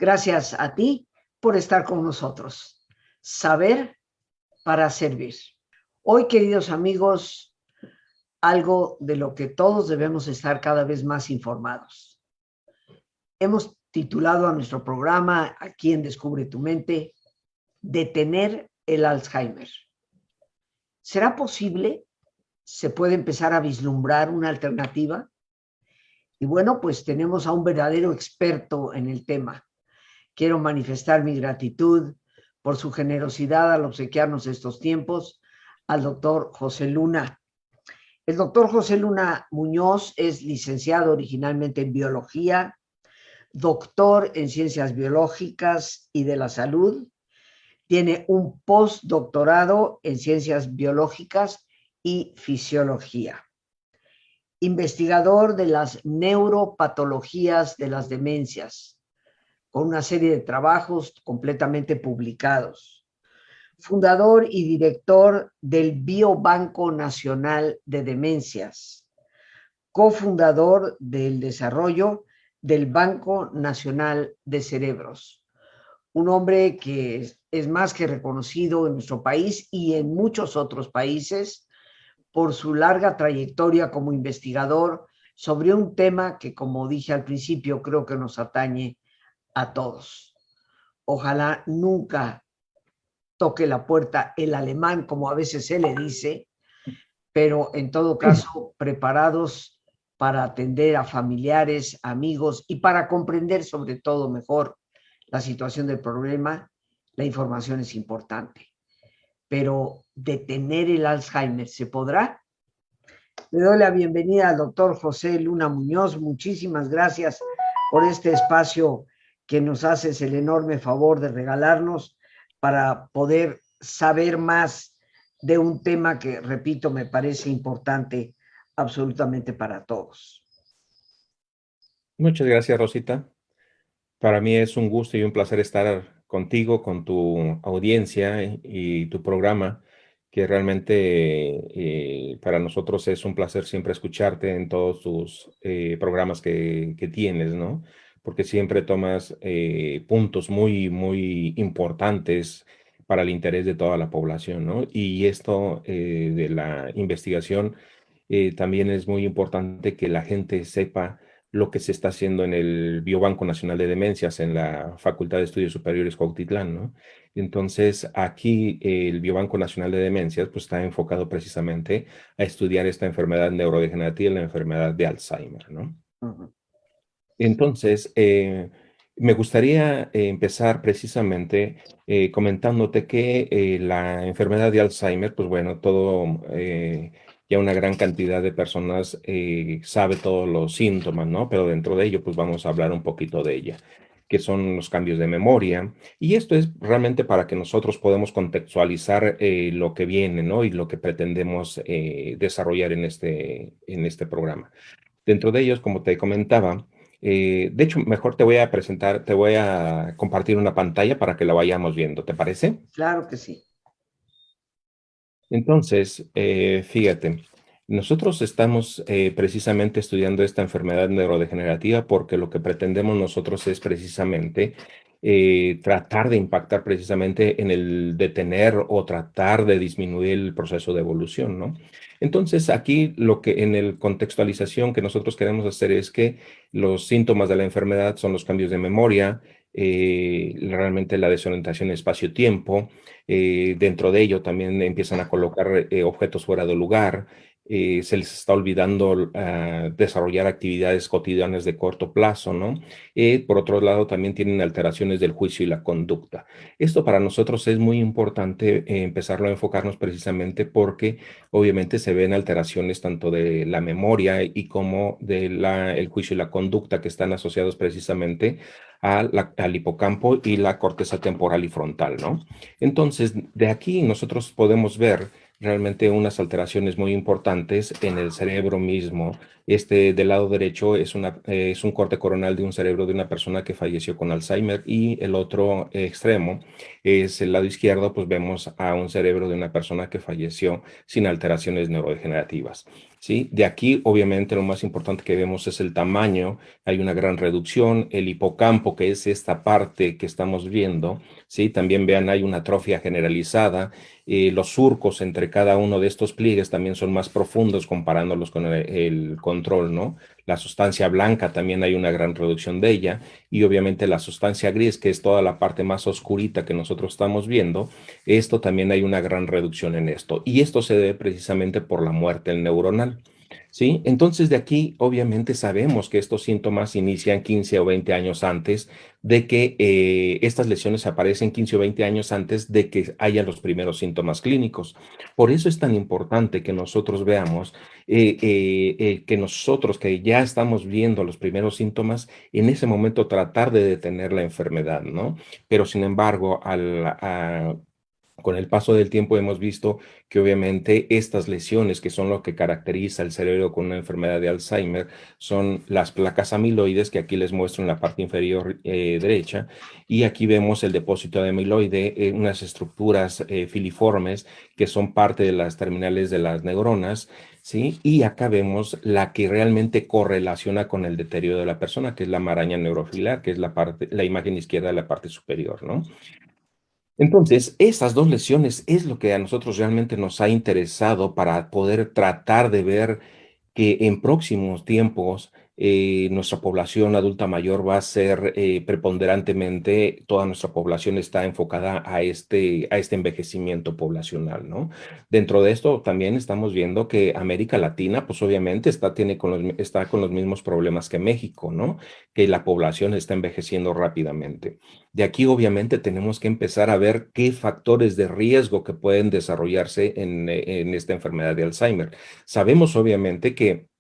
Gracias a ti por estar con nosotros. Saber para servir. Hoy, queridos amigos, algo de lo que todos debemos estar cada vez más informados. Hemos titulado a nuestro programa, aquí en Descubre tu Mente, Detener el Alzheimer. ¿Será posible? ¿Se puede empezar a vislumbrar una alternativa? Y bueno, pues tenemos a un verdadero experto en el tema. Quiero manifestar mi gratitud por su generosidad al obsequiarnos estos tiempos al doctor José Luna. El doctor José Luna Muñoz es licenciado originalmente en biología, doctor en ciencias biológicas y de la salud. Tiene un postdoctorado en ciencias biológicas y fisiología. Investigador de las neuropatologías de las demencias, con una serie de trabajos completamente publicados. Fundador y director del Biobanco Nacional de Demencias. Cofundador del desarrollo del Banco Nacional de Cerebros. Un hombre que es más que reconocido en nuestro país y en muchos otros países por su larga trayectoria como investigador sobre un tema que, como dije al principio, creo que nos atañe a todos. Ojalá nunca toque la puerta el alemán, como a veces se le dice, pero en todo caso preparados para atender a familiares, amigos y para comprender sobre todo mejor la situación del problema. La información es importante, pero detener el Alzheimer, ¿se podrá? Le doy la bienvenida al doctor José Luna Muñoz. Muchísimas gracias por este espacio que nos haces el enorme favor de regalarnos para poder saber más de un tema que, repito, me parece importante absolutamente para todos. Muchas gracias, Rosita. Para mí es un gusto y un placer estar contigo, con tu audiencia y tu programa, que realmente para nosotros es un placer siempre escucharte en todos tus programas que tienes, ¿no? Porque siempre tomas puntos muy importantes para el interés de toda la población, ¿no? Y esto de la investigación también es muy importante que la gente sepa lo que se está haciendo en el Biobanco Nacional de Demencias, en la Facultad de Estudios Superiores Cuautitlán, ¿no? Entonces, aquí el Biobanco Nacional de Demencias pues, está enfocado precisamente a estudiar esta enfermedad neurodegenerativa, la enfermedad de Alzheimer, ¿no? Entonces, me gustaría empezar precisamente comentándote que la enfermedad de Alzheimer, pues bueno, ya una gran cantidad de personas sabe todos los síntomas, ¿no? Pero dentro de ello, pues vamos a hablar un poquito de ella, que son los cambios de memoria. Y esto es realmente para que nosotros podamos contextualizar lo que viene, ¿no? Y lo que pretendemos desarrollar en este programa. Dentro de ellos, como te comentaba, de hecho, mejor te voy a compartir una pantalla para que la vayamos viendo, ¿te parece? Claro que sí. Entonces, fíjate, nosotros estamos precisamente estudiando esta enfermedad neurodegenerativa porque lo que pretendemos nosotros es precisamente tratar de impactar precisamente en el detener o tratar de disminuir el proceso de evolución, ¿no? Entonces, aquí lo que en el contextualización que nosotros queremos hacer es que los síntomas de la enfermedad son los cambios de memoria, realmente la desorientación espacio-tiempo. Dentro de ello también empiezan a colocar objetos fuera de lugar. Se les está olvidando desarrollar actividades cotidianas de corto plazo, ¿no? Por otro lado, también tienen alteraciones del juicio y la conducta. Esto para nosotros es muy importante empezarlo a enfocarnos precisamente porque obviamente se ven alteraciones tanto de la memoria y como el juicio y la conducta que están asociados precisamente al hipocampo y la corteza temporal y frontal, ¿no? Entonces, de aquí nosotros podemos ver realmente unas alteraciones muy importantes en el cerebro mismo. Este del lado derecho es un corte coronal de un cerebro de una persona que falleció con Alzheimer y el otro extremo es el lado izquierdo, pues vemos a un cerebro de una persona que falleció sin alteraciones neurodegenerativas. ¿Sí? De aquí, obviamente, lo más importante que vemos es el tamaño. Hay una gran reducción. El hipocampo, que es esta parte que estamos viendo, ¿sí? También vean, hay una atrofia generalizada. Los surcos entre cada uno de estos pliegues también son más profundos comparándolos con el control, ¿no? La sustancia blanca también hay una gran reducción de ella y obviamente la sustancia gris, que es toda la parte más oscurita que nosotros estamos viendo, esto también hay una gran reducción en esto. Y esto se debe precisamente por la muerte neuronal. ¿Sí? Entonces de aquí obviamente sabemos que estos síntomas inician 15 o 20 años antes de que estas lesiones aparecen 15 o 20 años antes de que haya los primeros síntomas clínicos. Por eso es tan importante que nosotros veamos que nosotros que ya estamos viendo los primeros síntomas, en ese momento tratar de detener la enfermedad, ¿no? Pero sin embargo, con el paso del tiempo hemos visto que obviamente estas lesiones, que son lo que caracteriza el cerebro con una enfermedad de Alzheimer, son las placas amiloides, que aquí les muestro en la parte inferior derecha, y aquí vemos el depósito de amiloide, unas estructuras filiformes que son parte de las terminales de las neuronas, ¿sí? Y acá vemos la que realmente correlaciona con el deterioro de la persona, que es la maraña neurofilar, que es la imagen izquierda de la parte superior, ¿no? Entonces, esas dos lesiones es lo que a nosotros realmente nos ha interesado para poder tratar de ver que en próximos tiempos nuestra población adulta mayor va a ser preponderantemente, toda nuestra población está enfocada a este envejecimiento poblacional, ¿no? Dentro de esto también estamos viendo que América Latina, pues obviamente está con los mismos problemas que México, ¿no? Que la población está envejeciendo rápidamente. De aquí obviamente tenemos que empezar a ver qué factores de riesgo que pueden desarrollarse en esta enfermedad de Alzheimer. Sabemos obviamente que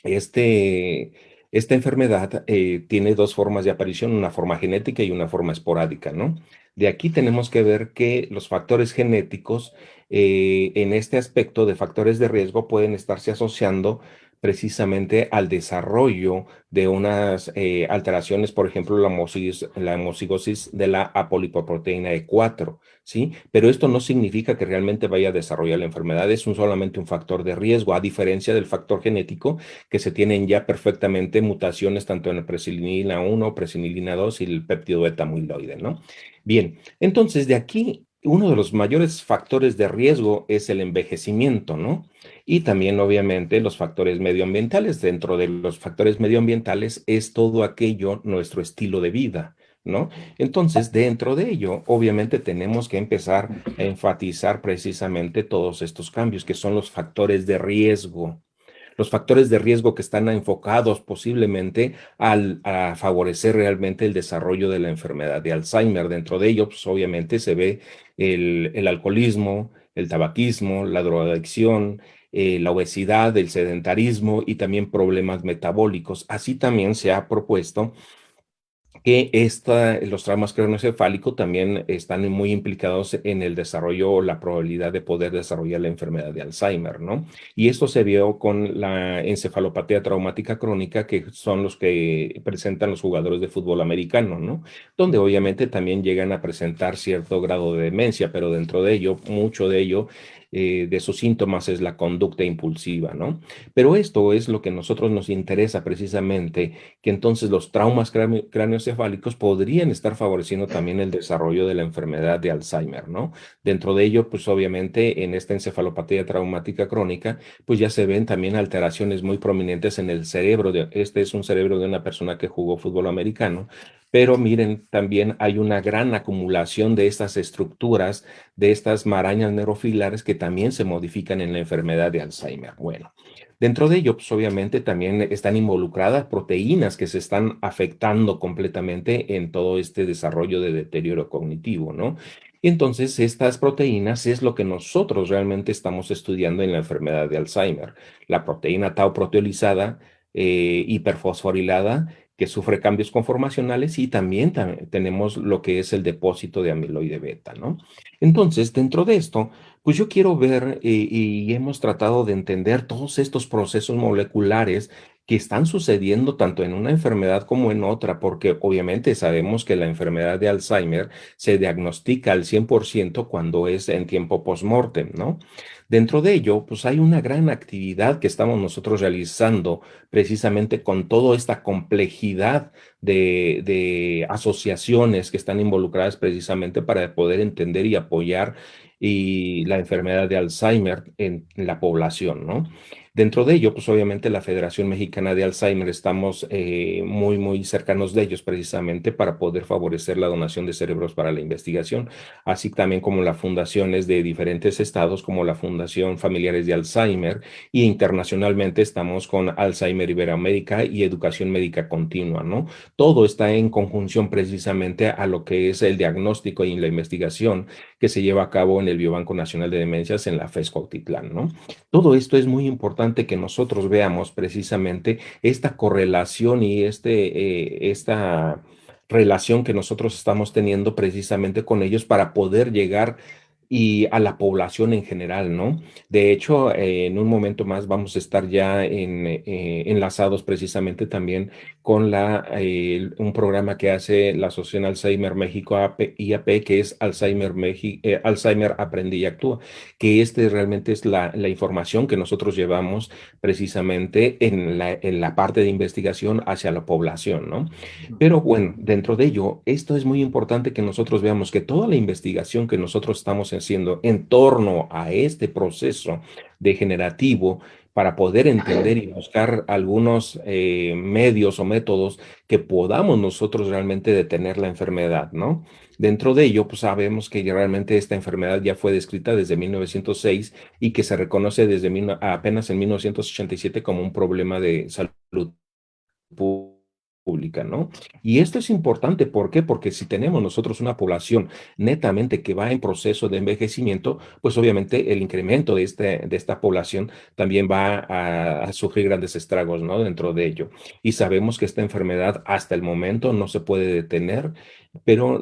este, esta enfermedad tiene dos formas de aparición, una forma genética y una forma esporádica, ¿no? De aquí tenemos que ver que los factores genéticos en este aspecto de factores de riesgo pueden estarse asociando precisamente al desarrollo de unas alteraciones, por ejemplo, la homocigosis de la apolipoproteína E4, ¿sí? Pero esto no significa que realmente vaya a desarrollar la enfermedad, es solamente un factor de riesgo, a diferencia del factor genético que se tienen ya perfectamente mutaciones tanto en la presinilina 1, presinilina 2 y el péptido beta amiloide, ¿no? Bien, entonces de aquí uno de los mayores factores de riesgo es el envejecimiento, ¿no? Y también obviamente los factores medioambientales. Dentro de los factores medioambientales es todo aquello, nuestro estilo de vida, ¿no? Entonces, dentro de ello, obviamente tenemos que empezar a enfatizar precisamente todos estos cambios, que son los factores de riesgo. Los factores de riesgo que están enfocados posiblemente a favorecer realmente el desarrollo de la enfermedad de Alzheimer. Dentro de ello, pues obviamente se ve el alcoholismo, el tabaquismo, la drogadicción, la obesidad, el sedentarismo y también problemas metabólicos. Así también se ha propuesto que los traumas craneoencefálicos también están muy implicados en el desarrollo o la probabilidad de poder desarrollar la enfermedad de Alzheimer, ¿no? Y esto se vio con la encefalopatía traumática crónica, que son los que presentan los jugadores de fútbol americano, ¿no? Donde obviamente también llegan a presentar cierto grado de demencia, pero dentro de ello, mucho de ello, de sus síntomas es la conducta impulsiva, ¿no? Pero esto es lo que a nosotros nos interesa precisamente, que entonces los traumas craneoencefálicos podrían estar favoreciendo también el desarrollo de la enfermedad de Alzheimer, ¿no? Dentro de ello, pues obviamente en esta encefalopatía traumática crónica, pues ya se ven también alteraciones muy prominentes en el cerebro. Este es un cerebro de una persona que jugó fútbol americano, pero miren, también hay una gran acumulación de estas estructuras, de estas marañas neurofilares que también se modifican en la enfermedad de Alzheimer. Bueno. Dentro de ello, pues obviamente también están involucradas proteínas que se están afectando completamente en todo este desarrollo de deterioro cognitivo, ¿no? Y entonces estas proteínas es lo que nosotros realmente estamos estudiando en la enfermedad de Alzheimer. La proteína tau proteolizada hiperfosforilada, que sufre cambios conformacionales, y también tenemos lo que es el depósito de amiloide beta, ¿no? Entonces, dentro de esto, pues yo quiero ver y hemos tratado de entender todos estos procesos moleculares que están sucediendo tanto en una enfermedad como en otra, porque obviamente sabemos que la enfermedad de Alzheimer se diagnostica al 100% cuando es en tiempo post-mortem, ¿no? Dentro de ello, pues hay una gran actividad que estamos nosotros realizando precisamente con toda esta complejidad de asociaciones que están involucradas precisamente para poder entender y apoyar la enfermedad de Alzheimer en la población, ¿no? Dentro de ello, pues obviamente la Federación Mexicana de Alzheimer estamos muy cercanos de ellos precisamente para poder favorecer la donación de cerebros para la investigación, así también como las fundaciones de diferentes estados, como la Fundación Familiares de Alzheimer, y internacionalmente estamos con Alzheimer Iberoamérica y Educación Médica Continua, ¿no? Todo está en conjunción precisamente a lo que es el diagnóstico y la investigación que se lleva a cabo en el Biobanco Nacional de Demencias en la FES Cuautitlán, ¿no? Todo esto es muy importante que nosotros veamos precisamente esta correlación y esta relación que nosotros estamos teniendo precisamente con ellos para poder llegar y a la población en general, ¿no? De hecho, en un momento más vamos a estar ya enlazados precisamente también con un programa que hace la Asociación Alzheimer México IAP, que es Alzheimer Aprende y Actúa, que realmente es la información que nosotros llevamos precisamente en la parte de investigación hacia la población, ¿no? Pero bueno, dentro de ello, esto es muy importante que nosotros veamos que toda la investigación que nosotros estamos haciendo en torno a este proceso degenerativo, para poder entender y buscar algunos medios o métodos que podamos nosotros realmente detener la enfermedad, ¿no? Dentro de ello, pues sabemos que ya realmente esta enfermedad ya fue descrita desde 1906 y que se reconoce apenas en 1987 como un problema de salud pública, ¿no? Y esto es importante, ¿por qué? Porque si tenemos nosotros una población netamente que va en proceso de envejecimiento, pues obviamente el incremento de esta población también va a sufrir grandes estragos, ¿no? Dentro de ello. Y sabemos que esta enfermedad hasta el momento no se puede detener, pero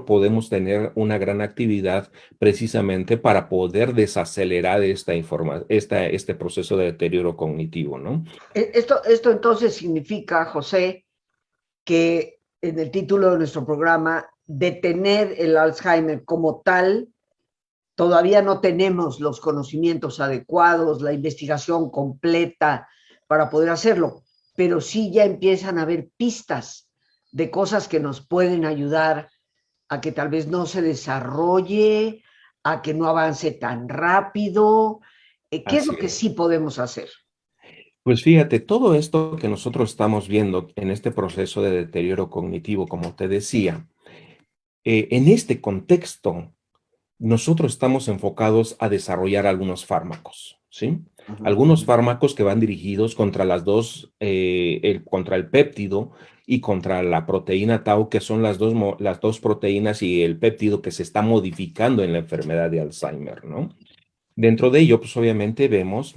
podemos tener una gran actividad precisamente para poder desacelerar este proceso de deterioro cognitivo, ¿no? Esto entonces significa, José, que en el título de nuestro programa, detener el Alzheimer como tal, todavía no tenemos los conocimientos adecuados, la investigación completa para poder hacerlo, pero sí ya empiezan a haber pistas de cosas que nos pueden ayudar a que tal vez no se desarrolle, a que no avance tan rápido. ¿Qué es Así lo que es. sí podemos hacer? Pues fíjate, todo esto que nosotros estamos viendo en este proceso de deterioro cognitivo, como te decía, en este contexto, nosotros estamos enfocados a desarrollar algunos fármacos, ¿sí? Uh -huh. Algunos fármacos que van dirigidos contra contra el péptido y contra la proteína tau, que son las dos proteínas y el péptido que se está modificando en la enfermedad de Alzheimer, ¿no? Dentro de ello, pues obviamente vemos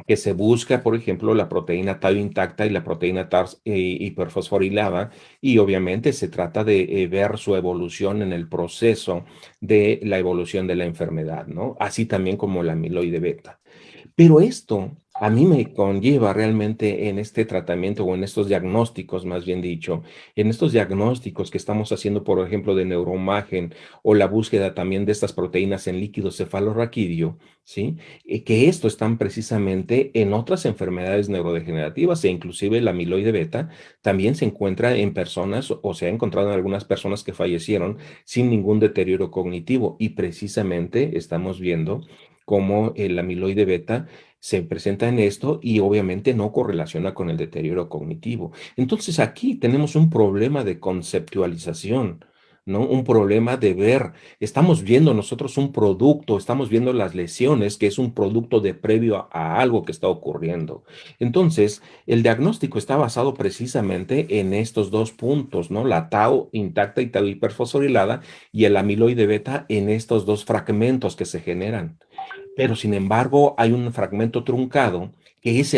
que se busca, por ejemplo, la proteína tau intacta y la proteína tau hiperfosforilada, y obviamente se trata de ver su evolución en el proceso de la evolución de la enfermedad, ¿no? Así también como la amiloide beta. Pero esto a mí me conlleva realmente en este tratamiento o en estos diagnósticos, más bien dicho, en estos diagnósticos que estamos haciendo, por ejemplo, de neuroimagen o la búsqueda también de estas proteínas en líquido cefalorraquídeo, ¿sí? Que esto están precisamente en otras enfermedades neurodegenerativas, e inclusive la amiloide beta también se encuentra en personas o se ha encontrado en algunas personas que fallecieron sin ningún deterioro cognitivo, y precisamente estamos viendo cómo el amiloide beta se presenta en esto y obviamente no correlaciona con el deterioro cognitivo. Entonces aquí tenemos un problema de conceptualización, ¿no? Un problema de ver. Estamos viendo nosotros un producto, estamos viendo las lesiones, que es un producto de previo a algo que está ocurriendo. Entonces, el diagnóstico está basado precisamente en estos dos puntos, ¿no? La tau intacta y tau hiperfosforilada, y el amiloide beta en estos dos fragmentos que se generan. Pero sin embargo, hay un fragmento truncado que es,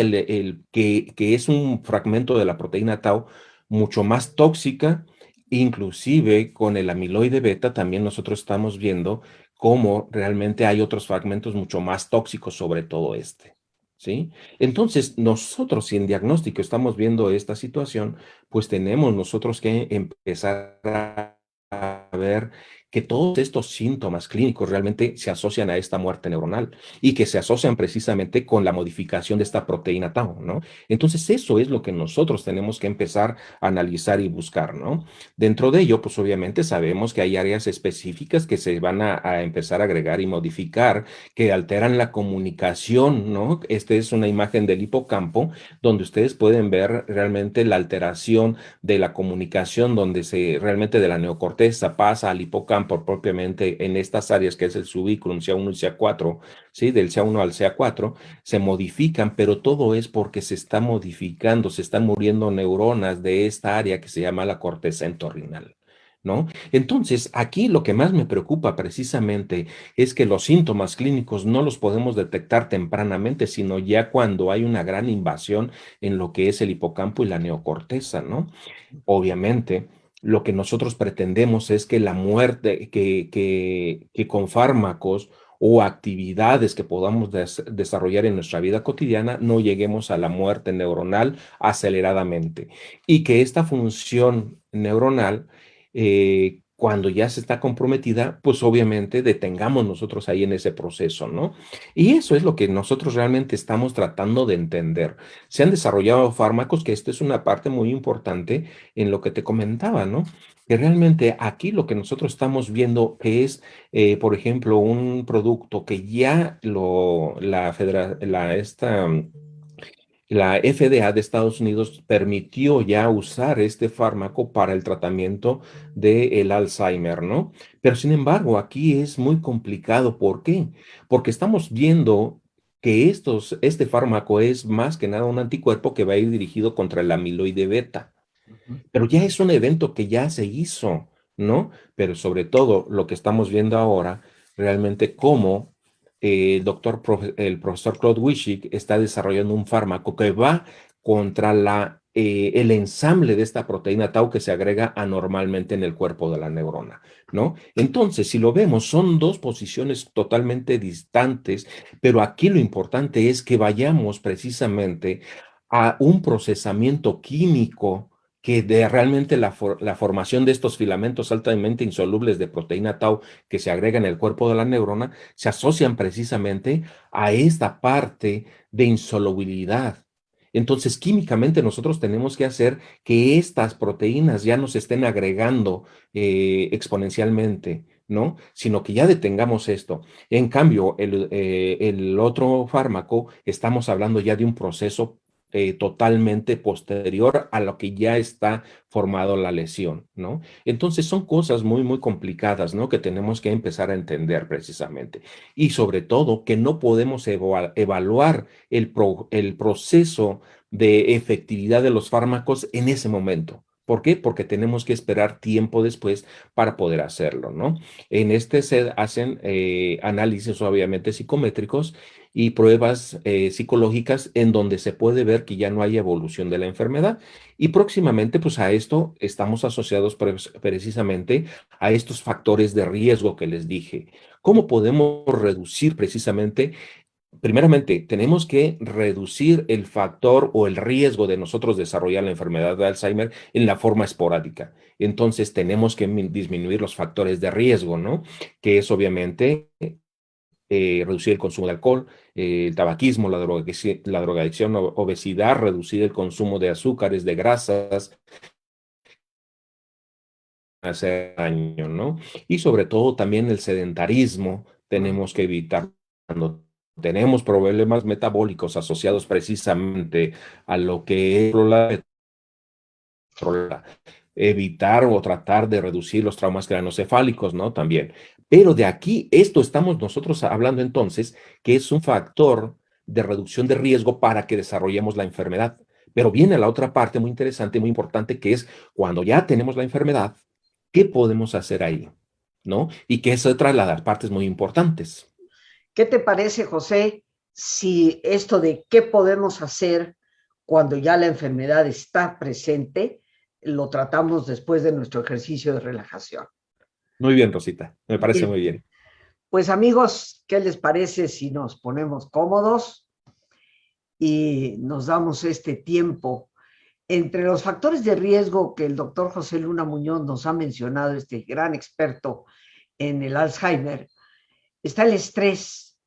que es un fragmento de la proteína tau mucho más tóxica, inclusive con el amiloide beta también nosotros estamos viendo cómo realmente hay otros fragmentos mucho más tóxicos sobre todo este. ¿Sí? Entonces, nosotros, si en diagnóstico estamos viendo esta situación, pues tenemos nosotros que empezar a ver que todos estos síntomas clínicos realmente se asocian a esta muerte neuronal y que se asocian precisamente con la modificación de esta proteína tau, ¿no? Entonces, eso es lo que nosotros tenemos que empezar a analizar y buscar, ¿no? Dentro de ello, pues obviamente sabemos que hay áreas específicas que se van a empezar a agregar y modificar, que alteran la comunicación, ¿no? Esta es una imagen del hipocampo, donde ustedes pueden ver realmente la alteración de la comunicación, donde se realmente de la neocorteza pasa al hipocampo propiamente en estas áreas que es el subiculum CA1 y CA4, ¿sí? Del CA1 al CA4, se modifican, pero todo es porque se está modificando, se están muriendo neuronas de esta área que se llama la corteza entorrinal, ¿no? Entonces, aquí lo que más me preocupa precisamente es que los síntomas clínicos no los podemos detectar tempranamente, sino ya cuando hay una gran invasión en lo que es el hipocampo y la neocorteza, ¿no? Obviamente, lo que nosotros pretendemos es que la muerte, que con fármacos o actividades que podamos desarrollar en nuestra vida cotidiana, no lleguemos a la muerte neuronal aceleradamente y que esta función neuronal, cuando ya se está comprometida, pues obviamente detengamos nosotros ahí en ese proceso, ¿no? Y eso es lo que nosotros realmente estamos tratando de entender. Se han desarrollado fármacos, que esta es una parte muy importante en lo que te comentaba, ¿no? Que realmente aquí lo que nosotros estamos viendo es, por ejemplo, un producto que ya la FDA de Estados Unidos permitió ya usar este fármaco para el tratamiento del Alzheimer, ¿no? Pero sin embargo, aquí es muy complicado. ¿Por qué? Porque estamos viendo que este fármaco es más que nada un anticuerpo que va a ir dirigido contra el amiloide beta, Ujú. pero ya es un evento que ya se hizo, ¿no? Pero sobre todo lo que estamos viendo ahora, realmente cómo el profesor Claude Wishik está desarrollando un fármaco que va contra el ensamble de esta proteína tau que se agrega anormalmente en el cuerpo de la neurona, ¿no? Entonces, si lo vemos, son dos posiciones totalmente distantes, pero aquí lo importante es que vayamos precisamente a un procesamiento químico que de realmente la formación de estos filamentos altamente insolubles de proteína tau que se agrega en el cuerpo de la neurona se asocian precisamente a esta parte de insolubilidad. Entonces, químicamente nosotros tenemos que hacer que estas proteínas ya no se estén agregando exponencialmente, ¿no? Sino que ya detengamos esto. En cambio, el otro fármaco, estamos hablando ya de un proceso totalmente posterior a lo que ya está formado la lesión, ¿no? Entonces son cosas muy, muy complicadas, ¿no? Que tenemos que empezar a entender precisamente. Y sobre todo que no podemos evaluar el proceso de efectividad de los fármacos en ese momento. ¿Por qué? Porque tenemos que esperar tiempo después para poder hacerlo, ¿no? En este se hacen análisis obviamente psicométricos y pruebas psicológicas en donde se puede ver que ya no hay evolución de la enfermedad. Y próximamente, pues a esto estamos asociados precisamente a estos factores de riesgo que les dije. ¿Cómo podemos reducir precisamente? Primeramente, tenemos que reducir el factor o el riesgo de nosotros desarrollar la enfermedad de Alzheimer en la forma esporádica. Entonces, tenemos que disminuir los factores de riesgo, ¿no? Que es obviamente reducir el consumo de alcohol, el tabaquismo, la drogadicción, obesidad, reducir el consumo de azúcares, de grasas, hacer daño, ¿no? Y sobre todo también el sedentarismo, tenemos que evitar cuando tenemos problemas metabólicos asociados precisamente a lo que es la evitar o tratar de reducir los traumas craneoencefálicos, ¿no? También. Pero de aquí, esto estamos nosotros hablando entonces, que es un factor de reducción de riesgo para que desarrollemos la enfermedad. Pero viene la otra parte muy interesante, muy importante, que es cuando ya tenemos la enfermedad, ¿qué podemos hacer ahí? ¿No? Y que es otra de las partes muy importantes. ¿Qué te parece, José? si esto de qué podemos hacer cuando ya la enfermedad está presente, lo tratamos después de nuestro ejercicio de relajación. Muy bien, Rosita, me parece Bien, muy bien. pues amigos, ¿qué les parece si nos ponemos cómodos y nos damos este tiempo? Entre los factores de riesgo que el doctor José Luna Muñoz nos ha mencionado, este gran experto en el Alzheimer, está el estrés.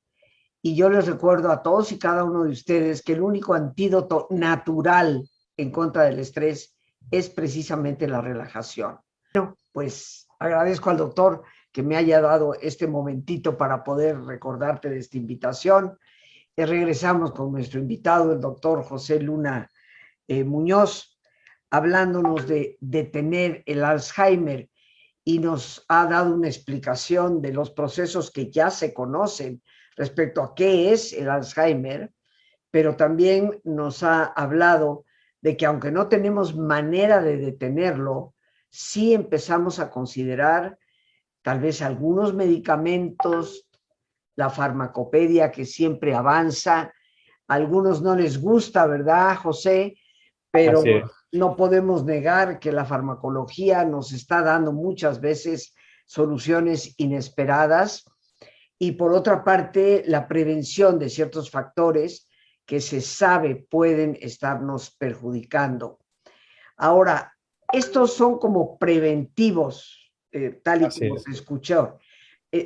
Y yo les recuerdo a todos y cada uno de ustedes que el único antídoto natural en contra del estrés es precisamente la relajación. Bueno, pues agradezco al doctor que me haya dado este momentito para poder recordarte de esta invitación. Regresamos con nuestro invitado, el doctor José Luna Muñoz, hablándonos de detener el Alzheimer, y nos ha dado una explicación de los procesos que ya se conocen respecto a qué es el Alzheimer, pero también nos ha hablado de que aunque no tenemos manera de detenerlo, sí empezamos a considerar tal vez algunos medicamentos, la farmacopedia que siempre avanza. A algunos no les gusta, ¿verdad, José? Pero Así es. no podemos negar que la farmacología nos está dando muchas veces soluciones inesperadas, y por otra parte la prevención de ciertos factores que se sabe pueden estarnos perjudicando. Ahora, estos son como preventivos, tal y Así como es. se escuchó.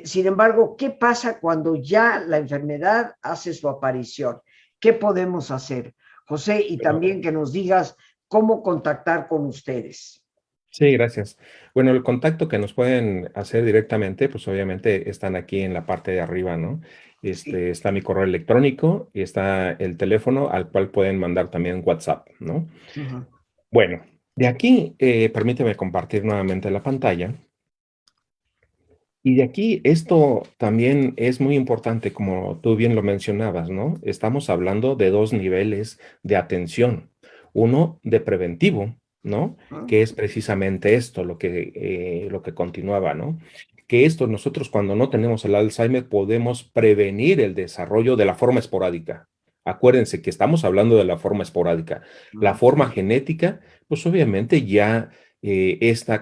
Sin embargo, ¿qué pasa cuando ya la enfermedad hace su aparición? ¿Qué podemos hacer, José? Y Bueno, también que nos digas cómo contactar con ustedes. sí, gracias. Bueno, el contacto que nos pueden hacer directamente, pues obviamente están aquí en la parte de arriba, ¿no? Sí. Está mi correo electrónico y está el teléfono al cual pueden mandar también WhatsApp, ¿no? Uh-huh. Bueno, de aquí, permíteme compartir nuevamente la pantalla. Y de aquí, esto también es muy importante, como tú bien lo mencionabas, ¿no? Estamos hablando de dos niveles de atención. Uno de preventivo, ¿no? Uh-huh. Que es precisamente esto, lo que continuaba, ¿no? Que esto nosotros cuando no tenemos el Alzheimer podemos prevenir el desarrollo de la forma esporádica. Acuérdense que estamos hablando de la forma esporádica. La Uh-huh. forma genética, pues obviamente ya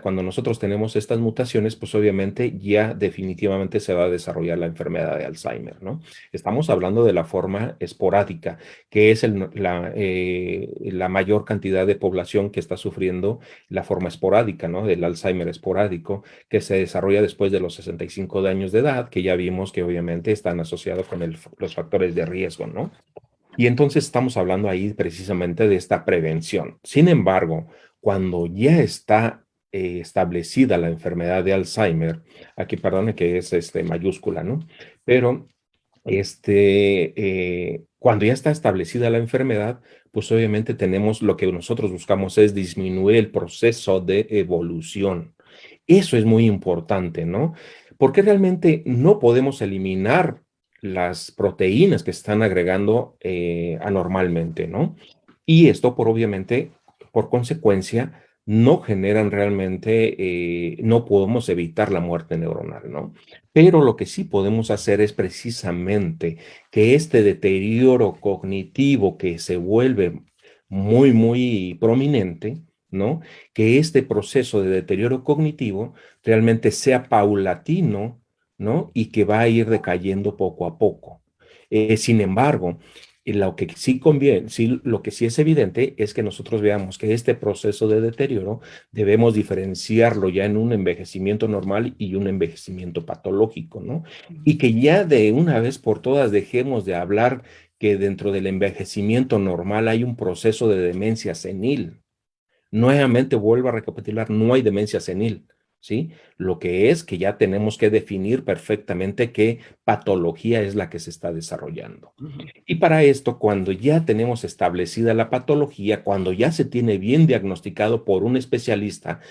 cuando nosotros tenemos estas mutaciones, pues obviamente ya definitivamente se va a desarrollar la enfermedad de Alzheimer, ¿no? Estamos hablando de la forma esporádica, que es la mayor cantidad de población que está sufriendo la forma esporádica, ¿no? Del Alzheimer esporádico, que se desarrolla después de los 65 años de edad, que ya vimos que obviamente están asociados con los factores de riesgo, ¿no? Y entonces estamos hablando ahí precisamente de esta prevención. Sin embargo, cuando ya está establecida la enfermedad de Alzheimer, aquí perdone que es mayúscula, ¿no? Pero cuando ya está establecida la enfermedad, pues obviamente tenemos lo que nosotros buscamos es disminuir el proceso de evolución. Eso es muy importante, ¿no? Porque realmente no podemos eliminar las proteínas que se están agregando anormalmente, ¿no? Y esto obviamente, por consecuencia, no generan realmente, no podemos evitar la muerte neuronal, ¿no? Pero lo que sí podemos hacer es precisamente que este deterioro cognitivo que se vuelve muy, muy prominente, ¿no? Que este proceso de deterioro cognitivo realmente sea paulatino, ¿no? Y que va a ir decayendo poco a poco. Sin embargo, lo que sí conviene, sí, lo que sí es evidente es que nosotros veamos que este proceso de deterioro debemos diferenciarlo ya en un envejecimiento normal y un envejecimiento patológico, ¿no? Y que ya de una vez por todas dejemos de hablar que dentro del envejecimiento normal hay un proceso de demencia senil. Nuevamente vuelvo a recapitular, no hay demencia senil, ¿sí? Lo que es que ya tenemos que definir perfectamente qué patología es la que se está desarrollando. Uh-huh. Y para esto, cuando ya tenemos establecida la patología, cuando ya se tiene bien diagnosticado por un especialista,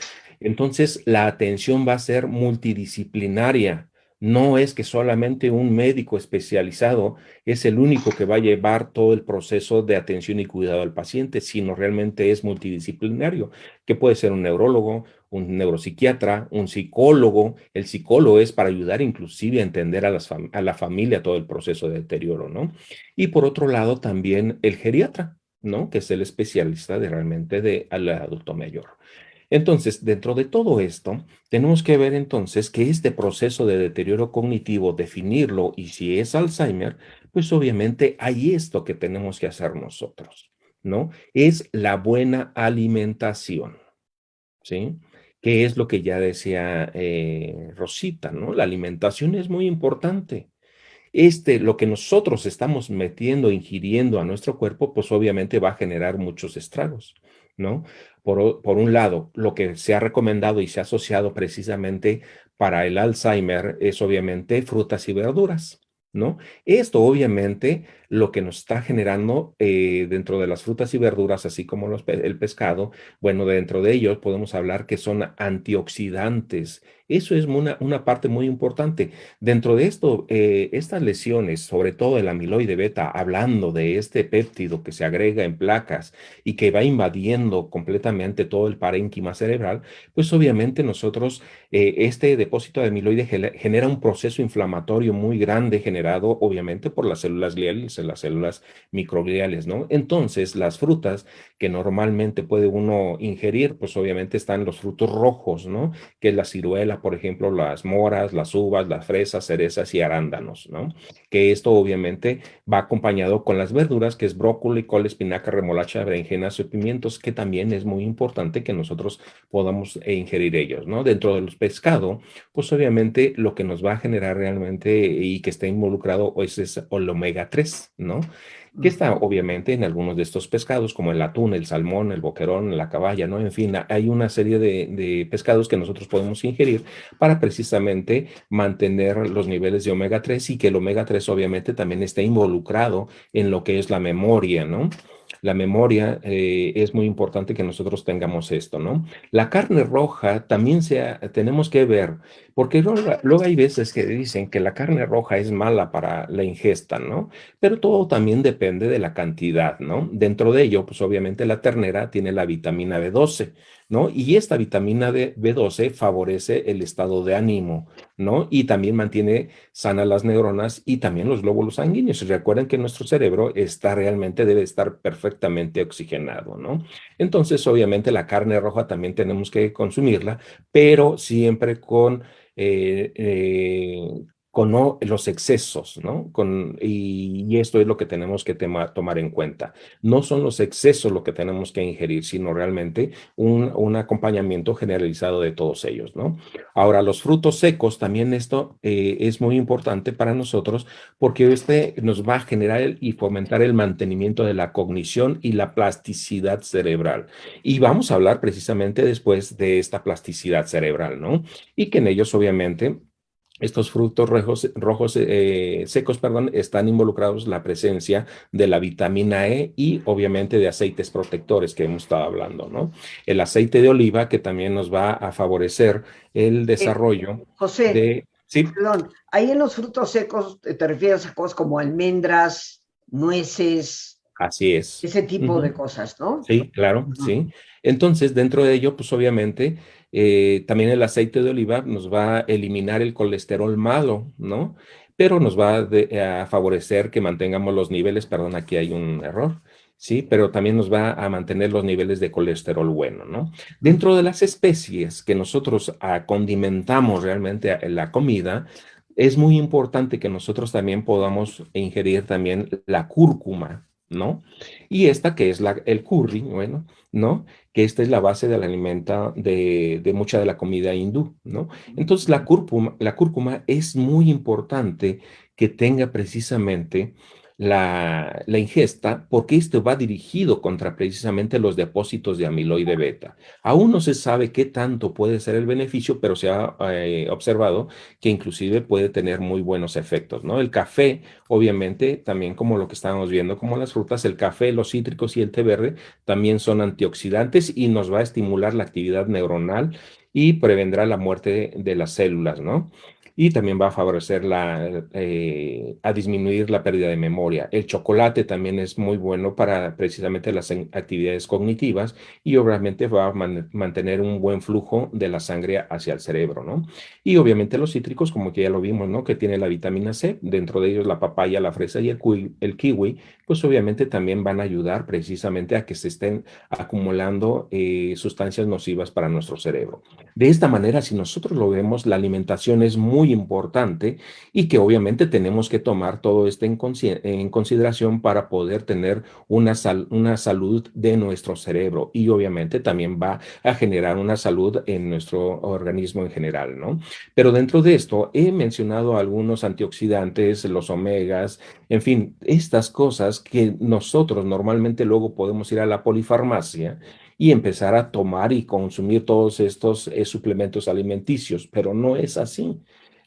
entonces la atención va a ser multidisciplinaria, No es que solamente un médico especializado es el único que va a llevar todo el proceso de atención y cuidado al paciente, sino realmente es multidisciplinario, que puede ser un neurólogo, un neuropsiquiatra, un psicólogo. El psicólogo es para ayudar inclusive a entender a la familia todo el proceso de deterioro, ¿no? Y por otro lado también el geriatra, ¿no? Que es el especialista de realmente al adulto mayor. Entonces, dentro de todo esto, tenemos que ver entonces que este proceso de deterioro cognitivo, definirlo y si es Alzheimer, pues obviamente hay esto que tenemos que hacer nosotros, ¿no? Es la buena alimentación, ¿sí? Que es lo que ya decía Rosita, ¿no? La alimentación es muy importante. Lo que nosotros estamos metiendo, ingiriendo a nuestro cuerpo, pues obviamente va a generar muchos estragos, ¿no? Por un lado, lo que se ha recomendado y se ha asociado precisamente para el Alzheimer es obviamente frutas y verduras, ¿no? Esto obviamente lo que nos está generando dentro de las frutas y verduras, así como el pescado, bueno, dentro de ellos podemos hablar que son antioxidantes. Eso es una parte muy importante. Dentro de esto, estas lesiones, sobre todo el amiloide beta, hablando de este péptido que se agrega en placas y que va invadiendo completamente todo el parénquima cerebral, pues obviamente nosotros, este depósito de amiloide genera un proceso inflamatorio muy grande generado obviamente por las células gliales, las células microgliales, ¿no? Entonces, las frutas que normalmente puede uno ingerir, pues obviamente están los frutos rojos, ¿no? Que es la ciruela, por ejemplo, las moras, las uvas, las fresas, cerezas y arándanos, ¿no? Que esto obviamente va acompañado con las verduras, que es brócoli, col, espinaca, remolacha, berenjenas y pimientos, que también es muy importante que nosotros podamos ingerir ellos, ¿no? Dentro de los pescados, pues obviamente lo que nos va a generar realmente y que está involucrado pues, es el omega 3, ¿no? Que está Ujú. obviamente en algunos de estos pescados, como el atún, el salmón, el boquerón, la caballa, ¿no? En fin, hay una serie de pescados que nosotros podemos ingerir para precisamente mantener los niveles de omega 3 y que el omega 3 obviamente también está involucrado en lo que es la memoria, ¿no? La memoria es muy importante que nosotros tengamos esto, ¿no? La carne roja también tenemos que ver, porque luego hay veces que dicen que la carne roja es mala para la ingesta, ¿no? Pero todo también depende de la cantidad, ¿no? Dentro de ello, pues obviamente la ternera tiene la vitamina B12, ¿no? Y esta vitamina B12 favorece el estado de ánimo, ¿no? Y también mantiene sanas las neuronas y también los glóbulos sanguíneos. Recuerden que nuestro cerebro debe estar perfectamente oxigenado, ¿no? Entonces, obviamente, la carne roja también tenemos que consumirla, pero siempre eh, eh, con los excesos, ¿no? Y esto es lo que tenemos que tomar en cuenta. No son los excesos lo que tenemos que ingerir, sino realmente un acompañamiento generalizado de todos ellos, ¿no? Ahora, los frutos secos, también esto es muy importante para nosotros porque este nos va a generar y fomentar el mantenimiento de la cognición y la plasticidad cerebral. Y vamos a hablar precisamente después de esta plasticidad cerebral, ¿no? Y que en ellos, obviamente, estos frutos rojos secos, perdón, están involucrados la presencia de la vitamina E y obviamente de aceites protectores que hemos estado hablando, ¿no? El aceite de oliva que también nos va a favorecer el Eh, desarrollo José, de, sí, perdón, ahí en los frutos secos te refieres a cosas como almendras, nueces, así es. ese tipo de Ujú. cosas, ¿no? Sí, claro, Ujú. sí. Entonces, dentro de ello, pues obviamente, también el aceite de oliva nos va a eliminar el colesterol malo, ¿no? Pero nos va a favorecer que mantengamos los niveles, perdón, aquí hay un error, sí, pero también nos va a mantener los niveles de colesterol bueno, ¿no? Ujú. Dentro de las especies que nosotros condimentamos realmente en la comida, es muy importante que nosotros también podamos ingerir también la cúrcuma, ¿no? Y esta que es el curry, bueno, ¿no? Que esta es la base del alimento de mucha de la comida hindú, ¿no? Entonces la cúrcuma es muy importante que tenga precisamente la ingesta porque esto va dirigido contra precisamente los depósitos de amiloide beta. Aún no se sabe qué tanto puede ser el beneficio, pero se ha observado que inclusive puede tener muy buenos efectos, ¿no? El café, obviamente, también como lo que estábamos viendo, como las frutas, el café, los cítricos y el té verde también son antioxidantes y nos va a estimular la actividad neuronal y prevendrá la muerte de las células, ¿no? y también va a favorecer a disminuir la pérdida de memoria. El chocolate también es muy bueno para precisamente las actividades cognitivas y obviamente va a mantener un buen flujo de la sangre hacia el cerebro, ¿no? Y obviamente los cítricos, como que ya lo vimos, ¿no? Que tiene la vitamina C, dentro de ellos la papaya, la fresa y el kiwi, pues obviamente también van a ayudar precisamente a que se estén acumulando sustancias nocivas para nuestro cerebro. De esta manera, si nosotros lo vemos, la alimentación es muy importante y que obviamente tenemos que tomar todo esto en consideración para poder tener una salud de nuestro cerebro y obviamente también va a generar una salud en nuestro organismo en general, ¿no? Pero dentro de esto he mencionado algunos antioxidantes, los omegas, en fin, estas cosas que nosotros normalmente luego podemos ir a la polifarmacia y empezar a tomar y consumir todos estos suplementos alimenticios, pero no es así.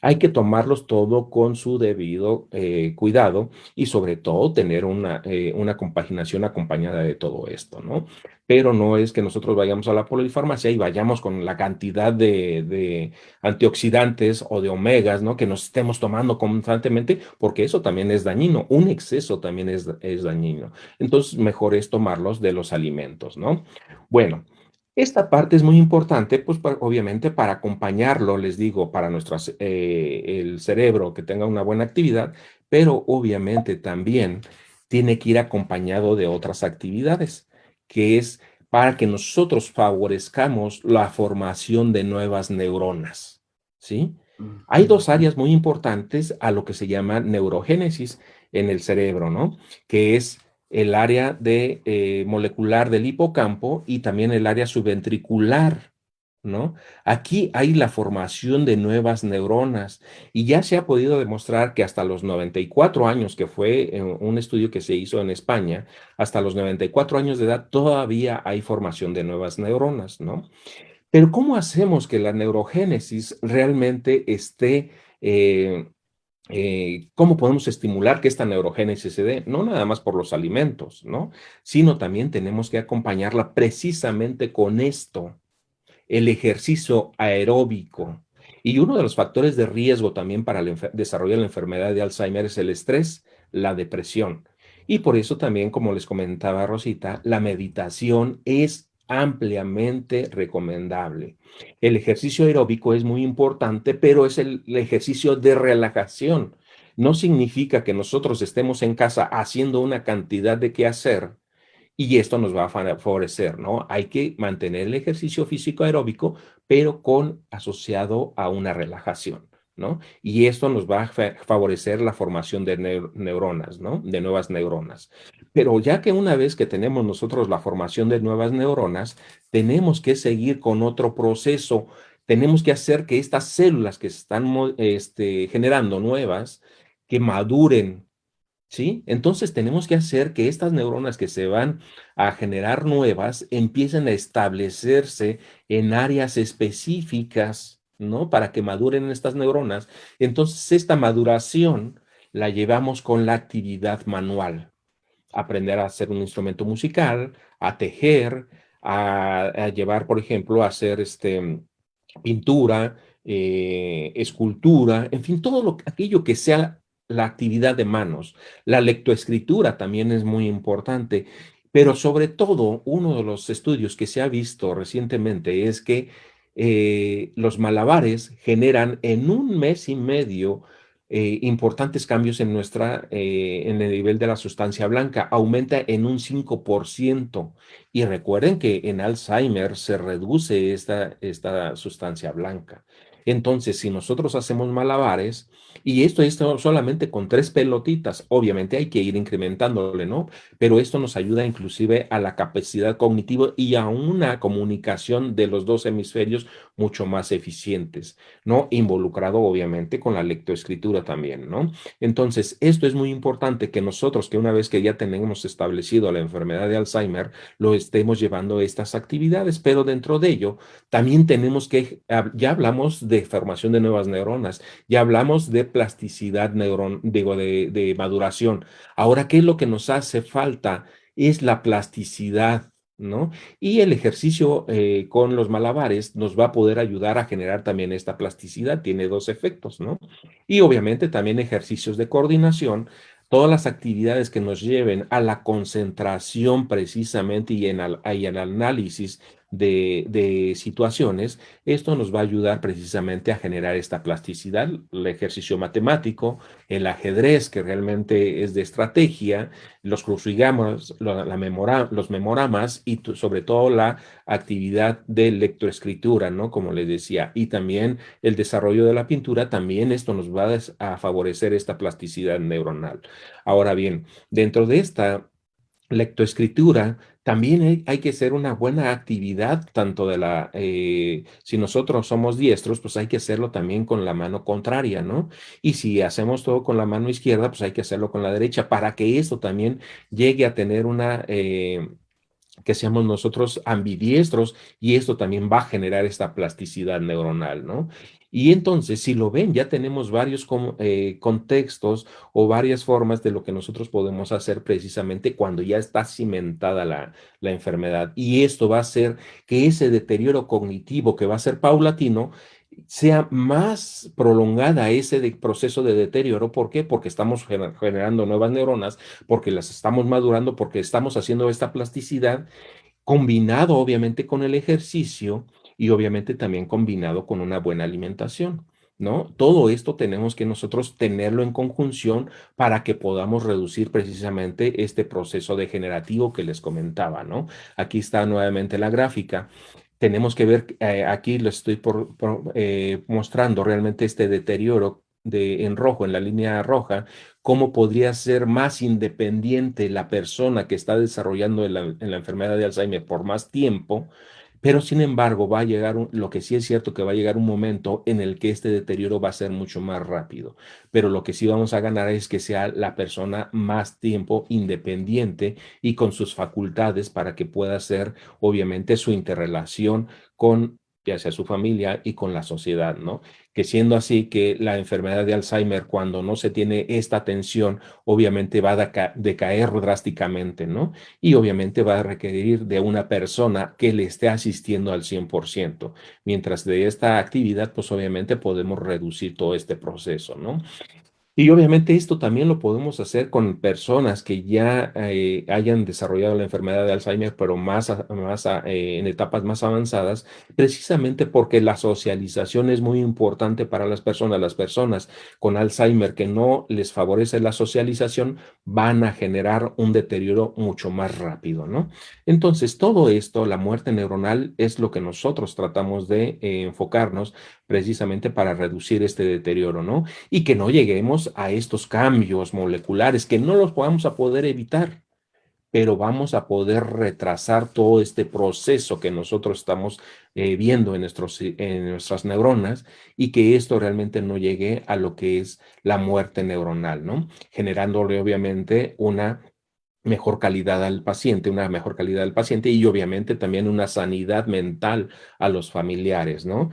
Hay que tomarlos todo con su debido cuidado y sobre todo tener una compaginación acompañada de todo esto, ¿no? Pero no es que nosotros vayamos a la polifarmacia y vayamos con la cantidad de antioxidantes o de omegas, ¿no? Que nos estemos tomando constantemente, porque eso también es dañino. Un exceso también es dañino. Entonces, mejor es tomarlos de los alimentos, ¿no? Bueno, esta parte es muy importante, pues obviamente para acompañarlo, les digo, para el cerebro que tenga una buena actividad, pero obviamente también tiene que ir acompañado de otras actividades, que es para que nosotros favorezcamos la formación de nuevas neuronas, ¿sí? Hay dos áreas muy importantes a lo que se llama neurogénesis en el cerebro, ¿no? Que es el área molecular del hipocampo y también el área subventricular, ¿no? Aquí hay la formación de nuevas neuronas y ya se ha podido demostrar que hasta los 94 años, que fue un estudio que se hizo en España, hasta los 94 años de edad todavía hay formación de nuevas neuronas, ¿no? Pero ¿cómo hacemos que la neurogénesis realmente cómo podemos estimular que esta neurogénesis se dé? No nada más por los alimentos, ¿no? Sino también tenemos que acompañarla precisamente con esto, el ejercicio aeróbico. Y uno de los factores de riesgo también para desarrollar la enfermedad de Alzheimer es el estrés, la depresión. Y por eso también, como les comentaba Rosita, la meditación es ampliamente recomendable. El ejercicio aeróbico es muy importante, pero es el ejercicio de relajación. No significa que nosotros estemos en casa haciendo una cantidad de qué hacer y esto nos va a favorecer, ¿no? Hay que mantener el ejercicio físico aeróbico, pero asociado a una relajación, ¿no? Y esto nos va a favorecer la formación de neuronas, ¿no? De nuevas neuronas. Pero ya que una vez que tenemos nosotros la formación de nuevas neuronas, tenemos que seguir con otro proceso. Tenemos que hacer que estas células que se están generando nuevas, que maduren, ¿sí? Entonces tenemos que hacer que estas neuronas que se van a generar nuevas empiecen a establecerse en áreas específicas, ¿no? Para que maduren estas neuronas. Entonces esta maduración la llevamos con la actividad manual. Aprender a hacer un instrumento musical, a tejer, a llevar, por ejemplo, a hacer pintura, escultura, en fin, aquello que sea la actividad de manos. La lectoescritura también es muy importante, pero sobre todo, uno de los estudios que se ha visto recientemente es que los malabares generan en un mes y medio importantes cambios en el nivel de la sustancia blanca, aumenta en un 5%. Y recuerden que en Alzheimer se reduce esta sustancia blanca. Entonces, si nosotros hacemos malabares, y esto solamente con 3 pelotitas, obviamente hay que ir incrementándole, ¿no? Pero esto nos ayuda inclusive a la capacidad cognitiva y a una comunicación de los dos hemisferios mucho más eficientes, ¿no? Involucrado obviamente con la lectoescritura también, ¿no? Entonces, esto es muy importante que nosotros, que una vez que ya tenemos establecido la enfermedad de Alzheimer, lo estemos llevando a estas actividades, pero dentro de ello también tenemos ya hablamos de formación de nuevas neuronas, ya hablamos de plasticidad digo, de maduración. Ahora, ¿qué es lo que nos hace falta? Es la plasticidad, ¿no? Y el ejercicio con los malabares nos va a poder ayudar a generar también esta plasticidad. Tiene dos efectos, ¿no? Y obviamente también ejercicios de coordinación, todas las actividades que nos lleven a la concentración precisamente y en análisis de situaciones, esto nos va a ayudar precisamente a generar esta plasticidad. El ejercicio matemático, el ajedrez, que realmente es de estrategia, los crucigramas, los memoramas y sobre todo la actividad de lectoescritura, ¿no? Como les decía, y también el desarrollo de la pintura, también esto nos va a favorecer esta plasticidad neuronal. Ahora bien, dentro de esta lectoescritura, también hay que hacer una buena actividad, tanto si nosotros somos diestros, pues hay que hacerlo también con la mano contraria, ¿no? Y si hacemos todo con la mano izquierda, pues hay que hacerlo con la derecha, para que esto también llegue a tener que seamos nosotros ambidiestros y esto también va a generar esta plasticidad neuronal, ¿no? Y entonces, si lo ven, ya tenemos varios contextos o varias formas de lo que nosotros podemos hacer precisamente cuando ya está cimentada la enfermedad. Y esto va a hacer que ese deterioro cognitivo que va a ser paulatino sea más prolongada proceso de deterioro. ¿Por qué? Porque estamos generando nuevas neuronas, porque las estamos madurando, porque estamos haciendo esta plasticidad combinado obviamente con el ejercicio y obviamente también combinado con una buena alimentación, ¿no? Todo esto tenemos que nosotros tenerlo en conjunción para que podamos reducir precisamente este proceso degenerativo que les comentaba, ¿no? Aquí está nuevamente la gráfica. Tenemos que ver, aquí lo estoy mostrando realmente este deterioro en rojo, en la línea roja, cómo podría ser más independiente la persona que está desarrollando en la enfermedad de Alzheimer por más tiempo, pero sin embargo va a llegar, lo que sí es cierto que va a llegar un momento en el que este deterioro va a ser mucho más rápido, pero lo que sí vamos a ganar es que sea la persona más tiempo independiente y con sus facultades para que pueda hacer obviamente su interrelación con ya sea su familia y con la sociedad, ¿no? Que siendo así que la enfermedad de Alzheimer, cuando no se tiene esta atención, obviamente va a decaer drásticamente, ¿no? Y obviamente va a requerir de una persona que le esté asistiendo al 100%. Mientras de esta actividad, pues obviamente podemos reducir todo este proceso, ¿no? Y obviamente esto también lo podemos hacer con personas que ya hayan desarrollado la enfermedad de Alzheimer, pero en etapas más avanzadas, precisamente porque la socialización es muy importante para las personas. Las personas con Alzheimer que no les favorece la socialización van a generar un deterioro mucho más rápido, ¿no? Entonces, todo esto, la muerte neuronal, es lo que nosotros tratamos de enfocarnos precisamente para reducir este deterioro, ¿no? Y que no lleguemos a estos cambios moleculares, que no los vamos a poder evitar, pero vamos a poder retrasar todo este proceso que nosotros estamos viendo en nuestras neuronas y que esto realmente no llegue a lo que es la muerte neuronal, ¿no? Generándole obviamente una mejor calidad al paciente, una mejor calidad al paciente y obviamente también una sanidad mental a los familiares, ¿no?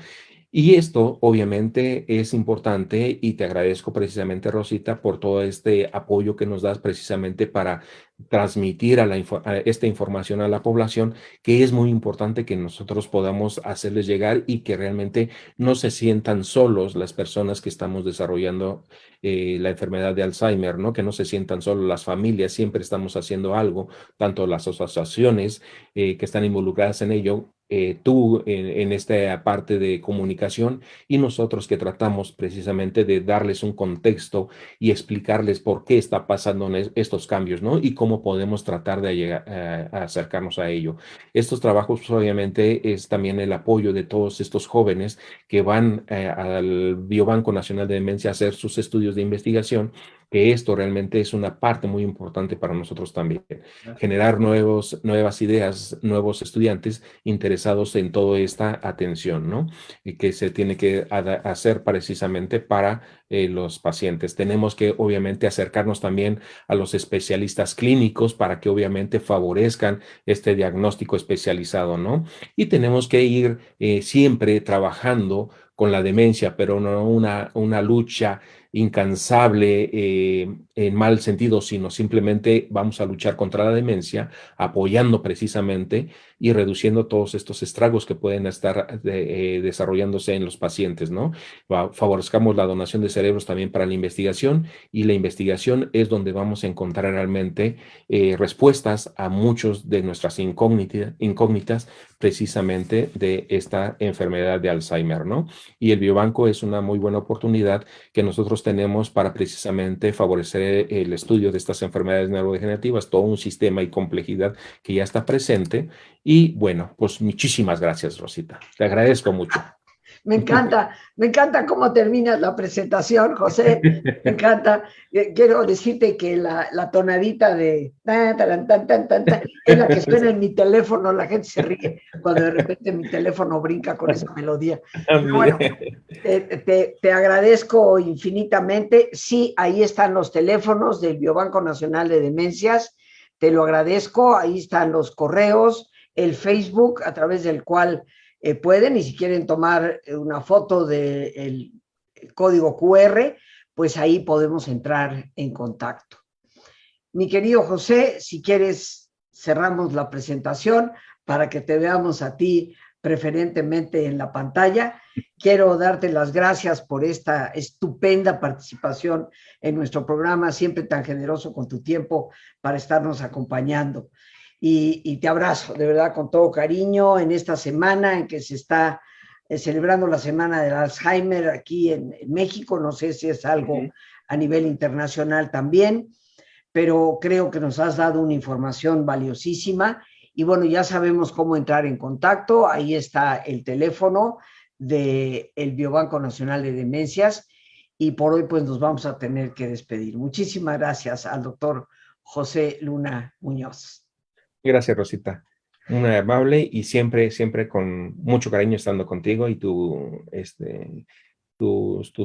Y esto obviamente es importante y te agradezco precisamente, Rosita, por todo este apoyo que nos das precisamente para transmitir a esta información a la población, que es muy importante que nosotros podamos hacerles llegar y que realmente no se sientan solos las personas que estamos desarrollando la enfermedad de Alzheimer, ¿no? Que no se sientan solos las familias, siempre estamos haciendo algo, tanto las asociaciones que están involucradas en ello, tú en esta parte de comunicación y nosotros que tratamos precisamente de darles un contexto y explicarles por qué está pasando estos cambios, ¿no? Y cómo podemos tratar de llegar, a acercarnos a ello. Estos trabajos, pues, obviamente, es también el apoyo de todos estos jóvenes que van al Biobanco Nacional de Demencia a hacer sus estudios de investigación, que esto realmente es una parte muy importante para nosotros también. Generar nuevas ideas, nuevos estudiantes interesados en toda esta atención, ¿no? Y que se tiene que hacer precisamente para los pacientes. Tenemos que obviamente acercarnos también a los especialistas clínicos para que obviamente favorezcan este diagnóstico especializado, ¿no? Y tenemos que ir siempre trabajando con la demencia, pero no una lucha incansable en mal sentido, sino simplemente vamos a luchar contra la demencia, apoyando precisamente y reduciendo todos estos estragos que pueden estar desarrollándose en los pacientes, ¿no? Favorezcamos la donación de cerebros también para la investigación, y la investigación es donde vamos a encontrar realmente respuestas a muchos de nuestras incógnitas precisamente de esta enfermedad de Alzheimer, ¿no? Y el biobanco es una muy buena oportunidad que nosotros tenemos para precisamente favorecer el estudio de estas enfermedades neurodegenerativas, todo un sistema y complejidad que ya está presente. Y bueno, pues muchísimas gracias, Rosita. Te agradezco mucho. Me encanta cómo terminas la presentación, José. Me encanta. Quiero decirte que la tonadita de tan, tan, tan, tan, tan, tan, es la que suena en mi teléfono. La gente se ríe cuando de repente mi teléfono brinca con esa melodía. Pero bueno, te agradezco infinitamente. Sí, ahí están los teléfonos del Biobanco Nacional de Demencias. Te lo agradezco. Ahí están los correos, el Facebook a través del cual pueden, y si quieren tomar una foto del código QR, pues ahí podemos entrar en contacto. Mi querido José, si quieres, cerramos la presentación para que te veamos a ti preferentemente en la pantalla. Quiero darte las gracias por esta estupenda participación en nuestro programa, siempre tan generoso con tu tiempo para estarnos acompañando. Y te abrazo de verdad con todo cariño en esta semana en que se está celebrando la Semana del Alzheimer aquí en México. No sé si es algo a nivel internacional también, pero creo que nos has dado una información valiosísima. Y bueno, ya sabemos cómo entrar en contacto. Ahí está el teléfono del Biobanco Nacional de Demencias. Y por hoy pues nos vamos a tener que despedir. Muchísimas gracias al doctor José Luna Muñoz. Gracias, Rosita. Muy amable y siempre, siempre con mucho cariño estando contigo y tus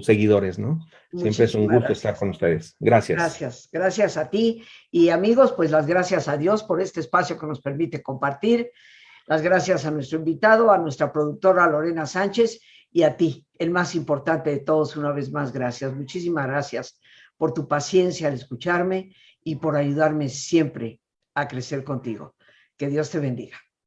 seguidores, ¿no? Siempre es un gusto estar con ustedes. Gracias. Gracias a ti. Y amigos, pues las gracias a Dios por este espacio que nos permite compartir. Las gracias a nuestro invitado, a nuestra productora Lorena Sánchez y a ti, el más importante de todos, una vez más, gracias. Muchísimas gracias por tu paciencia al escucharme y por ayudarme siempre a crecer contigo. Que Dios te bendiga.